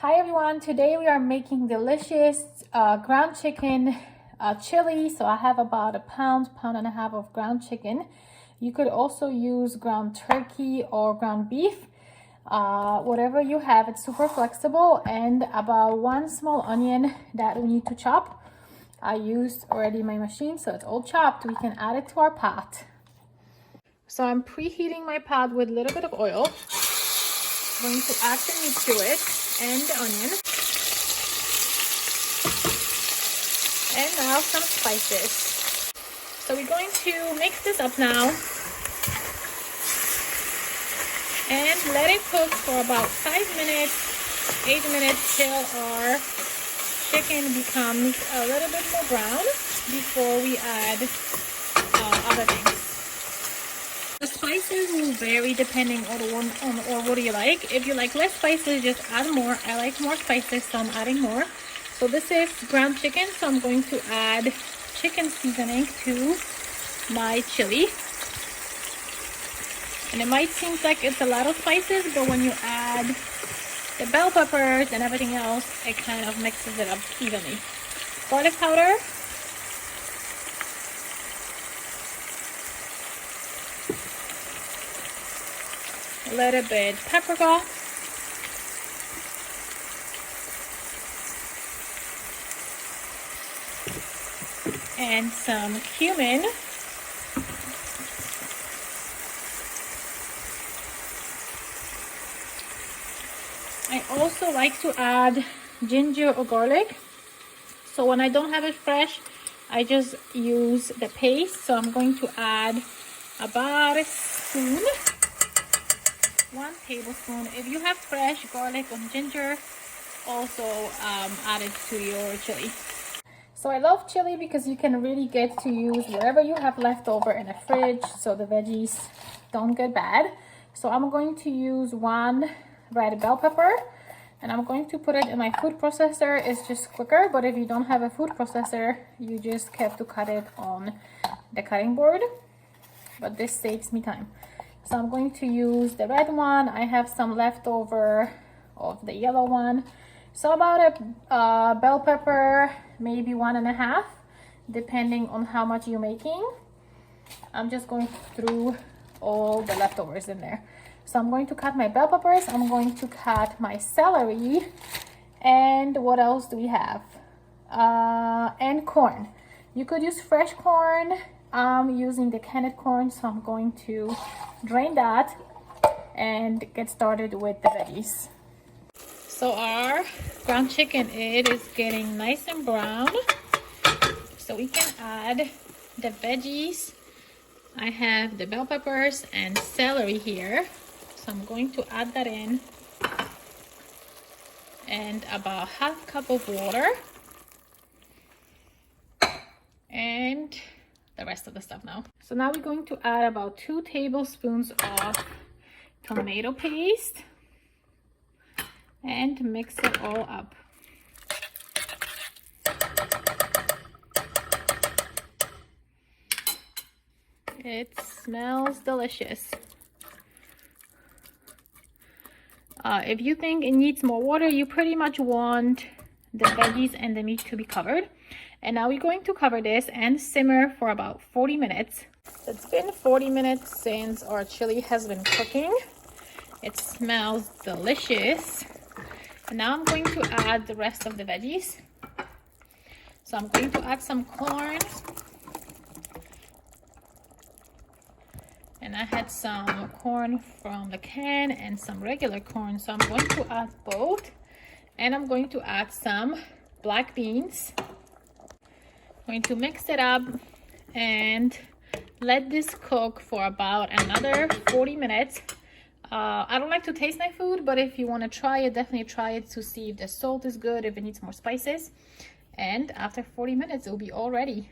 Hi everyone, today we are making delicious ground chicken chili. So I have about a pound and a half of ground chicken. You could also use ground turkey or ground beef, whatever you have. It's super flexible. And about one small onion that we need to chop. I used already my machine, so it's all chopped. We can add it to our pot. So I'm preheating my pot with a little bit of oil. I'm going to add the meat to it and the onion. And now some spices. So we're going to mix this up now and let it cook for about 5 minutes, 8 minutes till our chicken becomes a little bit more brown before we add other things. The spices will vary depending on what you like. If you like less spices, just add more. I like more spices, so I'm adding more. So this is ground chicken, so I'm going to add chicken seasoning to my chili. And it might seem like it's a lot of spices, but when you add the bell peppers and everything else, it kind of mixes it up evenly. Garlic powder. A little bit paprika. And some cumin. I also like to add ginger or garlic. So when I don't have it fresh, I just use the paste. So I'm going to add about a spoon. 1 tablespoon. If you have fresh garlic or ginger, also add it to your chili. So I love chili because you can really get to use whatever you have left over in the fridge, so the veggies don't get bad. So I'm going to use 1 red bell pepper, and I'm going to put it in my food processor. It's just quicker, but if you don't have a food processor, you just have to cut it on the cutting board, but this saves me time. So I'm going to use the red one. I have some leftover of the yellow one. So about a bell pepper, maybe 1.5, depending on how much you're making. I'm just going through all the leftovers in there. So I'm going to cut my bell peppers. I'm going to cut my celery. And what else do we have? And corn. You could use fresh corn. I'm using the canned corn, so I'm going to drain that and get started with the veggies. So our ground chicken, it is getting nice and brown, so we can add the veggies. I have the bell peppers and celery here, so I'm going to add that in, and about 1/2 cup of water, and the rest of the stuff now. So now we're going to add about 2 tablespoons of tomato paste and mix it all up. It smells delicious. If you think it needs more water, you pretty much want the veggies and the meat to be covered. And now we're going to cover this and simmer for about 40 minutes. It's been 40 minutes since our chili has been cooking. It smells delicious. And now I'm going to add the rest of the veggies. So I'm going to add some corn. And I had some corn from the can and some regular corn. So I'm going to add both. And I'm going to add some black beans. I'm going to mix it up and let this cook for about another 40 minutes. I don't like to taste my food, but if you want to try it, definitely try it to see if the salt is good, if it needs more spices. And after 40 minutes, it will be all ready.